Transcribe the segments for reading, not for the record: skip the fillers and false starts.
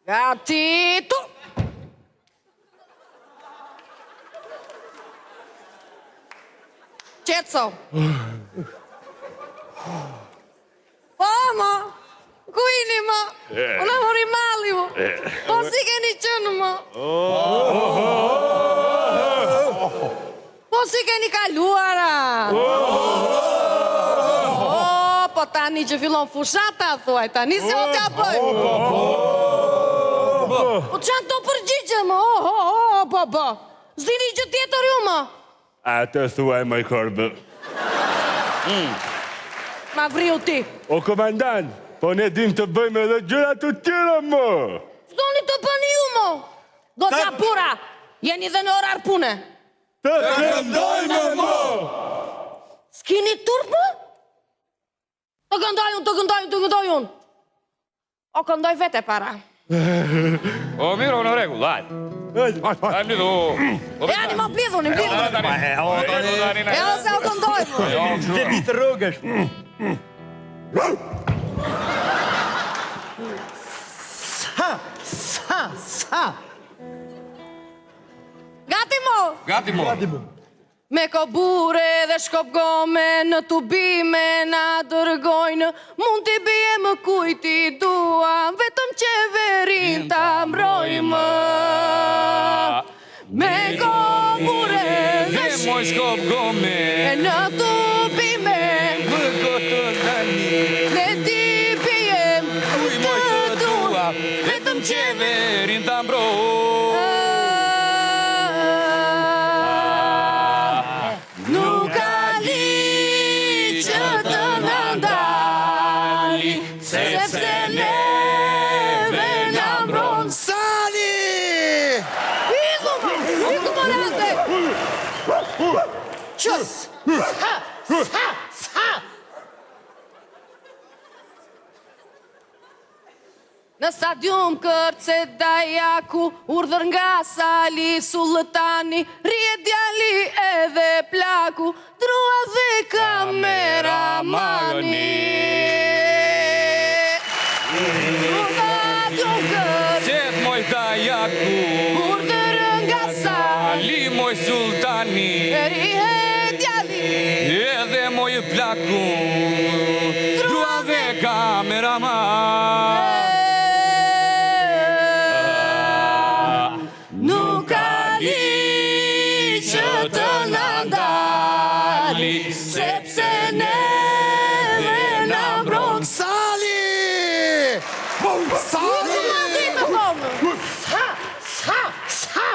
Gatitu. Qetso. Po, mo. Ku ini, mo? Unë mori mali, mo. Po si keni qënë, mo? Po si keni kaluara? Po tani që fillon fushata, thuaj, tani se o t'ja bëjmë. Po që anë të përgjigje, mo? Po. Zdini që tjetër ju, mo? A të thuaj, moj korbë. Ma vriu ti. O komandant, po ne dim të bëjmë edhe gjëra të tjera, mo. Zdoni të bëni ju, mo? Goca pura, jeni dhe në orar pune. Të këndojme, mo. S'kini turp, mo? Të këndojun. O këndoj vete para. O, miro, në regull, hajde. Hajde, mlidu. E ani ma plidhun, E ose o këndoj, mo. Debi të rogësh. Sa. Gati, mo? Gati, mo. Me ko bure dhe shkop gome në tubime na dërgojnë, mund t'i bie më kujti dua, vetëm qeverin ta mbrojmë. Me ko bure dhe moj shkop gome në tubime më gotë tani ne t'i biem uj moj të dua, vetëm qeverin ta mbrojmë. Sepse neve na mbron Sali! Iku më rate! Qës! Sa! Në stadium kërce dajaku, urdhër nga Sali Sultani, rje djali edhe plaku, drua dhe kameramani. Qet moj dajaku, Urdhër nga Sali moj sultani, rje djali edhe moj plaku, drua dhe kameraman. Nuk ka li që të nëndali, sepse neve në mbron Sali! Sali! Sa!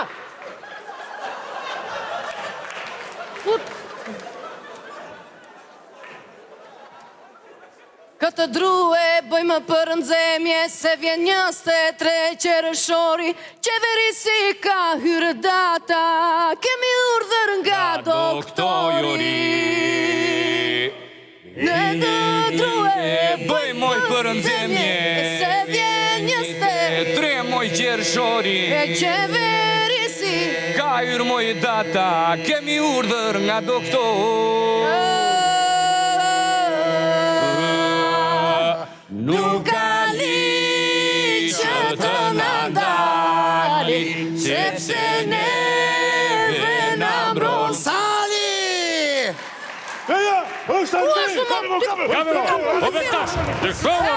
Këtë drue bëjmë për nxemje, se vjen 23 qershori, qeverisi ka hyrë data, kemi urdhër nga doktori. Në të drue bëjmë moj për nxemje, se vjen 23 moj qershori, qeverisi ka hyrë moj data, kemi urdhër nga doktor. Nuk ka li që të nëndali, sepse neve në mbron Sali! Eja, është Ku është më? O, vetash, të kohë,